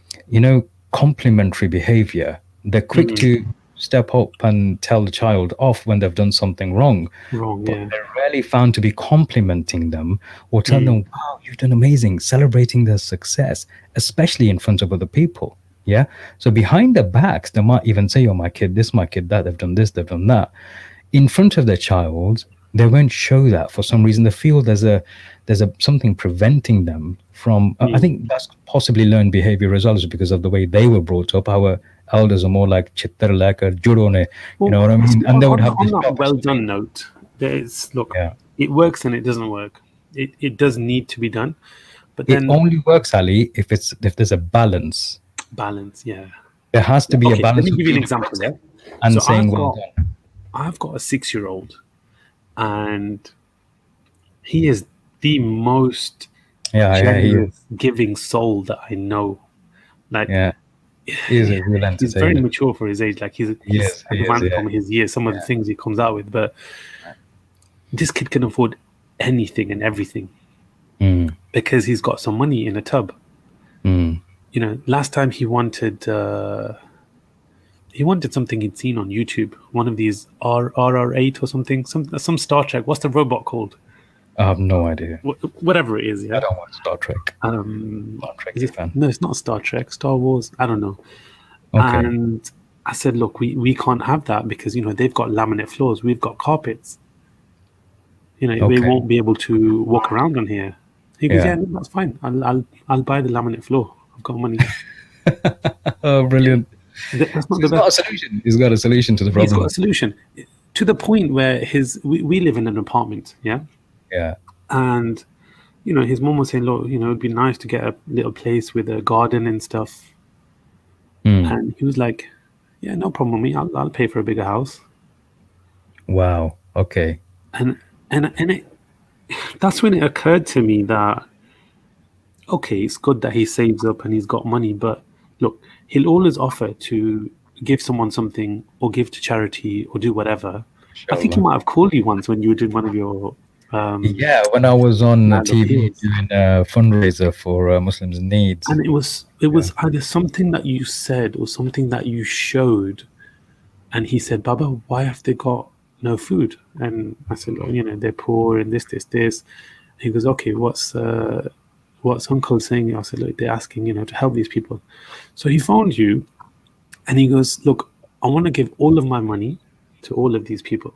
complimentary behavior. They're quick Mm, to step up and tell the child off when they've done something wrong, wrong. but Yeah. they're rarely found to be complimenting them or telling Mm, them, wow, you've done amazing, celebrating their success, especially in front of other people. Yeah. So behind their backs, they might even say, oh, my kid, this, my kid, that, they've done this, they've done that. In front of their child, they won't show that for some reason. They feel there's a something preventing them from. I mm. think that's possibly learned behavior as well, is because of the way they were brought up. Our elders are more like chittar lekar judo ne, you know Well, what I mean? And they would have on this that job. well done note, there's look, Yeah. it works and it doesn't work. It does need to be done, but It then only works, Ali, if there's a balance. balance. Yeah. There has to be a Okay. Let balance me of give you an being example. Yeah. aggressive and So saying well done. I've got a 6-year-old, and he is the most Yeah, yeah, generous, giving soul that I know. Like, yeah. He is a real he's very entertainer. mature for his age. Like, he's He is, advanced yeah. from his years. Some of the things he comes out with, but this kid can afford anything and everything Mm, because he's got some money in a tub. mm. Last time he wanted something he'd seen on YouTube, one of these RR8 or something, some Star Trek. What's the robot called? I have no idea. Whatever it is, I yeah. don't watch Star Trek. Not a Is Trekkie it? fan. No, it's not Star Trek, Star Wars. I don't know. Okay. And I said, look, we can't have that because they've got laminate floors, we've got carpets. They Okay. won't be able to walk around on here. He goes, yeah, Yeah. no, that's fine. I'll buy the laminate floor. I've got money. Oh, brilliant. That's not So the he's got best. a solution. He's got a solution to the He's got a problem. solution to the point where we live in an apartment, yeah, Yeah. and his mom was saying, look, it'd be nice to get a little place with a garden and stuff, Mm. and he was like, yeah, no problem with me. I'll pay for a bigger house, Wow. Okay. and that's when it occurred to me that okay, it's good that he saves up and he's got money, but look, he'll always offer to give someone something or give to charity or do whatever. I think he Inshallah. might have called you once when you were doing one of your Yeah, when I was on mad TV appeals. doing a fundraiser for Muslims in Needs. And it was either something that you said or something that you showed, and he said, Baba, why have they got no food? And I said, oh, they're poor and this. He goes, okay, what's uncle saying? I said, look, they're asking, to help these people. So he phoned you and he goes, look, I want to give all of my money to all of these people.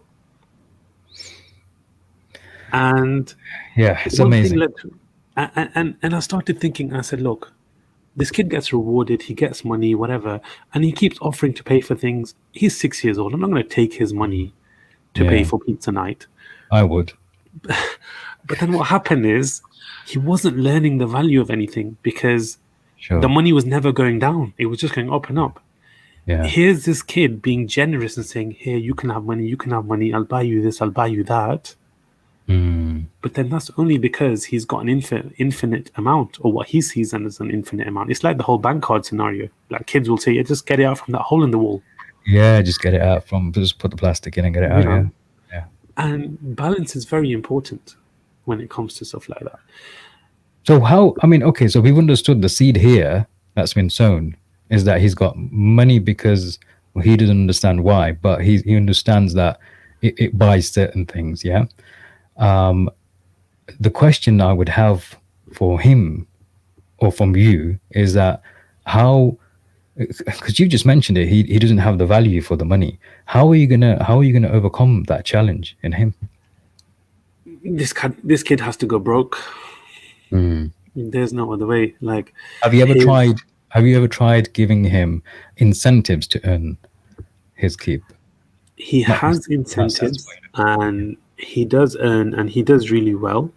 And Yeah, it's one thing amazing. led to, and I started thinking. I said, look, this kid gets rewarded, he gets money, whatever, and he keeps offering to pay for things. He's 6 years old. I'm not going to take his money to pay Yeah, for pizza night. I would. But then what happened is he wasn't learning the value of anything because the Sure. money was never going down. It was just going up and up. Yeah. Here's this kid being generous and saying, here, you can have money, you can have money, I'll buy you this, I'll buy you that. Mm. But then that's only because he's got an infinite amount, or what he sees as an infinite amount. It's like the whole bank card scenario. Like kids will say, yeah, just get it out from that hole in the wall, Yeah, just get it out from, just put the plastic in and get it you out. Yeah. know? Yeah. And balance is very important when it comes to stuff like that. So how, I mean, okay, so we've understood the seed here that's been sown is that he's got money because he doesn't understand why, but he understands that it buys certain things. Yeah. Um, the question I would have for him or from you is that how, because you just mentioned it, he doesn't have the value for the money. How are you gonna overcome that challenge in him? This kid has to go broke. Mm. There's no other way. Like Have you ever his, tried? Have you ever tried giving him incentives to earn his keep? he Not has not sense, incentives and he does earn and he does really well.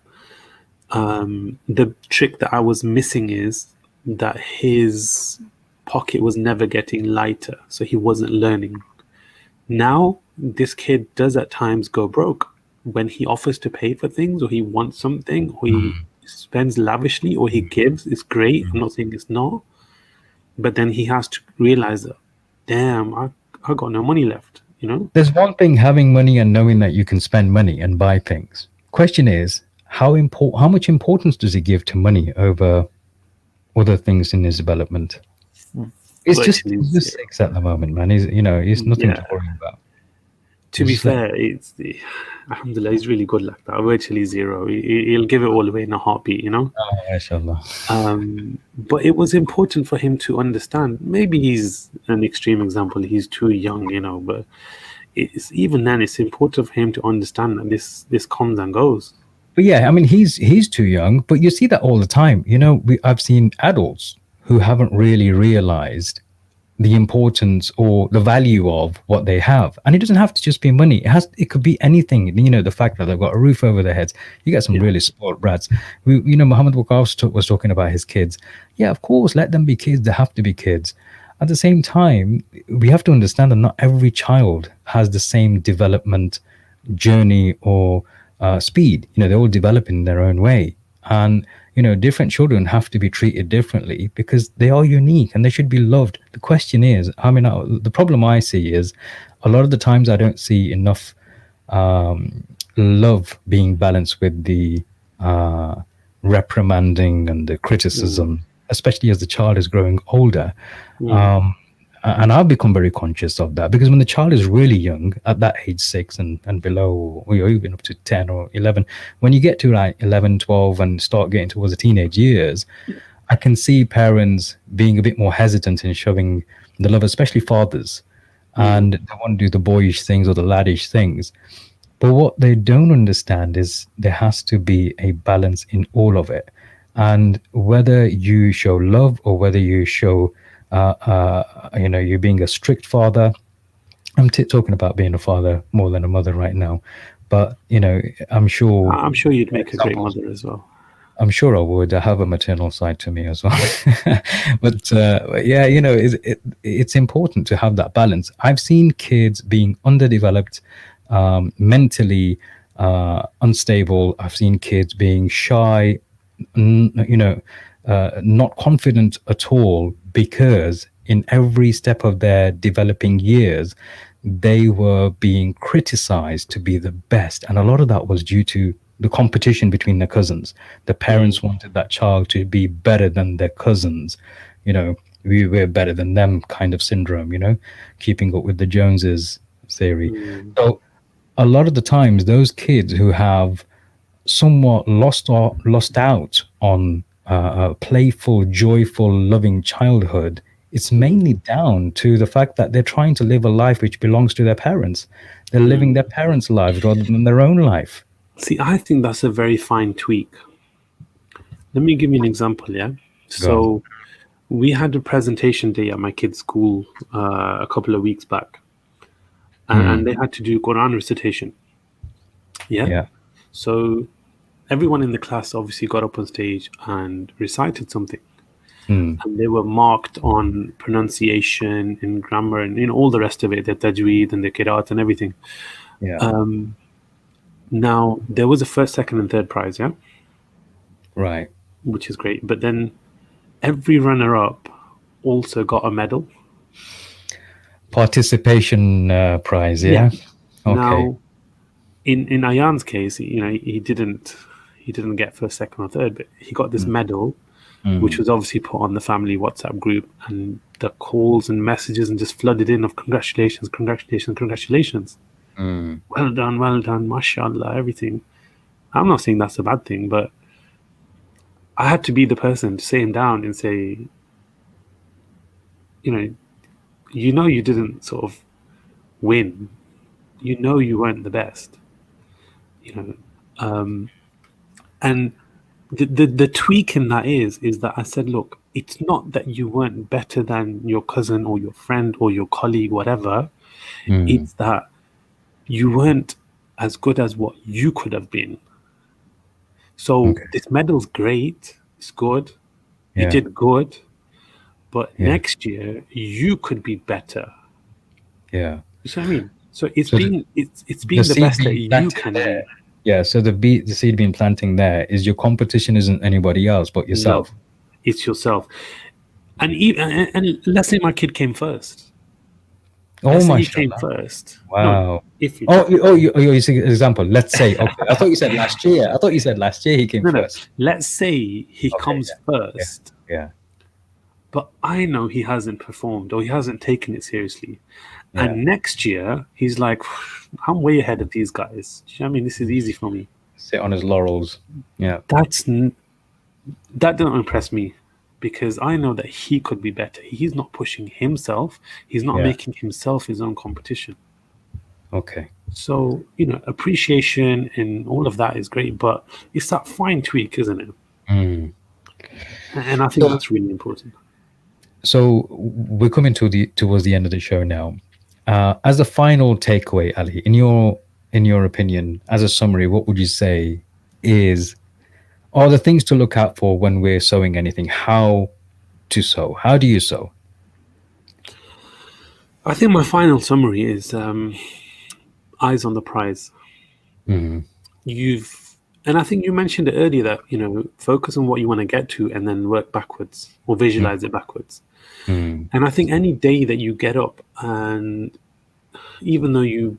The trick that I was missing is that his pocket was never getting lighter, so he wasn't learning. Now, this kid does at times go broke when he offers to pay for things, or he wants something, or he spends lavishly, or he gives. It's great. I'm not saying it's not, but then he has to realize that, damn, I got no money left. You know? There's one thing having money and knowing that you can spend money and buy things. Question is, how much importance does he give to money over other things in his development? It's just Virtually he's just zero. 6 at the moment, man. He's nothing to Yeah. worry about. To He's be just like, fair, alhamdulillah, he's really good like that. Virtually zero. He'll give it all away in a heartbeat, you know? oh, mashallah. But it was important for him to understand. Maybe he's an extreme example. He's too young, you know, but even then, it's important for him to understand that this comes and goes. But yeah, I mean, he's too young. But you see that all the time. I've seen adults who haven't really realized the importance or the value of what they have, and it doesn't have to just be money. It could be anything. The fact that they've got a roof over their heads. You get some Yeah. really spoiled brats. Muhammad Waqas was talking about his kids. Yeah, of course, let them be kids. They have to be kids. At the same time, we have to understand that not every child has the same development journey or speed. They all develop in their own way, and different children have to be treated differently because they are unique and they should be loved. The question is, I mean, the problem I see is a lot of the times I don't see enough love being balanced with the reprimanding and the criticism, especially as the child is growing older. And I've become very conscious of that because when the child is really young, at that age 6 and below, or even up to 10 or 11, when you get to like 11, 12 and start getting towards the teenage years, I can see parents being a bit more hesitant in showing the love, especially fathers. And they want to do the boyish things or the laddish things. But what they don't understand is there has to be a balance in all of it. And whether you show love or whether you show you're being a strict father. I'm talking about being a father more than a mother right now, but I'm sure. I'm sure you'd make a great examples. mother as well. I'm sure I would. I have a maternal side to me as well. But yeah, it's important to have that balance. I've seen kids being underdeveloped, mentally unstable. I've seen kids being shy, not confident at all because in every step of their developing years, they were being criticized to be the best. And a lot of that was due to the competition between their cousins. The parents wanted that child to be better than their cousins. We were better than them kind of syndrome, keeping up with the Joneses theory. So a lot of the times, those kids who have somewhat lost out on a playful, joyful, loving childhood, it's mainly down to the fact that they're trying to live a life which belongs to their parents. They're living their parents' lives rather than their own life. See, I think that's a very fine tweak. Let me give you an example, yeah? Go on. So we had a presentation day at my kid's school a couple of weeks back, and they had to do Quran recitation. Yeah. Yeah. So everyone in the class obviously got up on stage and recited something. Mm. And they were marked on pronunciation and grammar and all the rest of it, the tajweed and the qiraat and everything. Yeah. Now there was a first, second, and third prize, yeah, Right. which is great. But then every runner-up also got a medal. Participation prize. Yeah. Okay. Now, in Ayan's case, he didn't get first, second, or third, but he got this medal, which was obviously put on the family WhatsApp group, and the calls and messages and just flooded in of congratulations, congratulations, congratulations. Well done, mashallah, everything. I'm not saying that's a bad thing, but I had to be the person to sit him down and say, you didn't sort of win. You weren't the best. And the tweak in that is that I said, look, it's not that you weren't better than your cousin or your friend or your colleague, whatever. It's that you weren't as good as what you could have been. So this medal's great. It's good. You did good. But next year you could be better. Yeah. You see what I mean? So it's being the best that you can be. Yeah. So the seed being planting there is your competition isn't anybody else but yourself. No, it's yourself. And let's say my kid came first. Oh my! He came first. Wow. No, if you you see example. Let's say. Okay. I thought you said last year. I thought you said last year he came first. Let's say he comes first. Yeah. But I know he hasn't performed or he hasn't taken it seriously. Yeah. And next year he's like, I'm way ahead of these guys. Do you know what I mean? This is easy for me. Sit on his laurels. Yeah. That don't impress me, because I know that he could be better. He's not pushing himself. He's not making himself his own competition. Okay. So, appreciation and all of that is great, but it's that fine tweak, isn't it? And I think that's really important. So we're coming towards the end of the show now. As a final takeaway, Ali, in your opinion, as a summary, what would you say are the things to look out for when we're sowing anything? How to sow? How do you sow? I think my final summary is eyes on the prize. And I think you mentioned it earlier that, focus on what you want to get to and then work backwards or visualize it backwards. And I think any day that you get up, and even though you're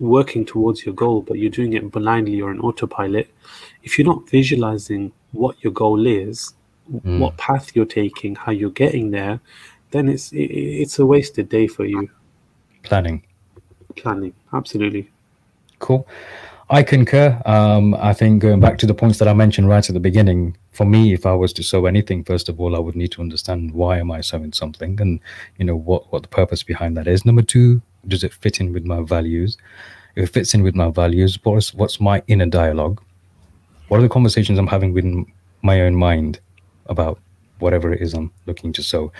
working towards your goal, but you're doing it blindly or in autopilot, if you're not visualizing what your goal is, what path you're taking, how you're getting there, then it's a wasted day for you. Planning, absolutely. Cool. I concur. I think going back to the points that I mentioned right at the beginning, for me, if I was to sow anything, first of all, I would need to understand why am I sowing something, and what the purpose behind that is. Number two, does it fit in with my values? If it fits in with my values, what's my inner dialogue? What are the conversations I'm having with my own mind about whatever it is I'm looking to sow?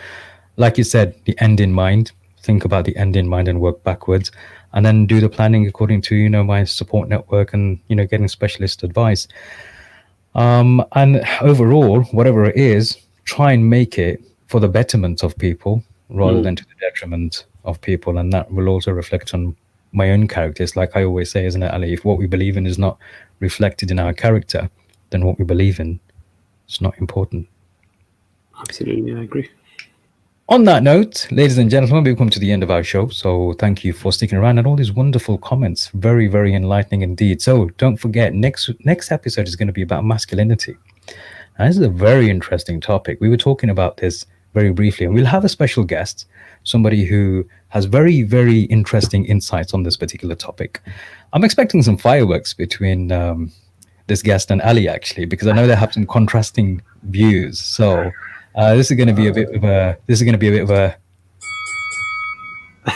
Like you said, the end in mind. Think about the end in mind and work backwards, and then do the planning according to my support network and getting specialist advice. And overall, whatever it is, try and make it for the betterment of people rather than to the detriment of people, and that will also reflect on my own characters. Like I always say, isn't it, Ali? If what we believe in is not reflected in our character, then what we believe in is not important. Absolutely, I agree. On that note, ladies and gentlemen, we've come to the end of our show. So thank you for sticking around and all these wonderful comments. Very, very enlightening indeed. So don't forget, next episode is going to be about masculinity. And this is a very interesting topic. We were talking about this very briefly, and we'll have a special guest, somebody who has very, very interesting insights on this particular topic. I'm expecting some fireworks between this guest and Ali, actually, because I know they have some contrasting views. So this is going to be a bit of a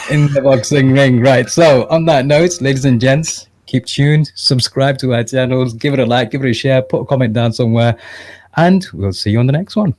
in the boxing ring, right? So on that note, ladies and gents, Keep tuned, subscribe to our channels, give it a like, give it a share, put a comment down somewhere, and we'll see you on the next one.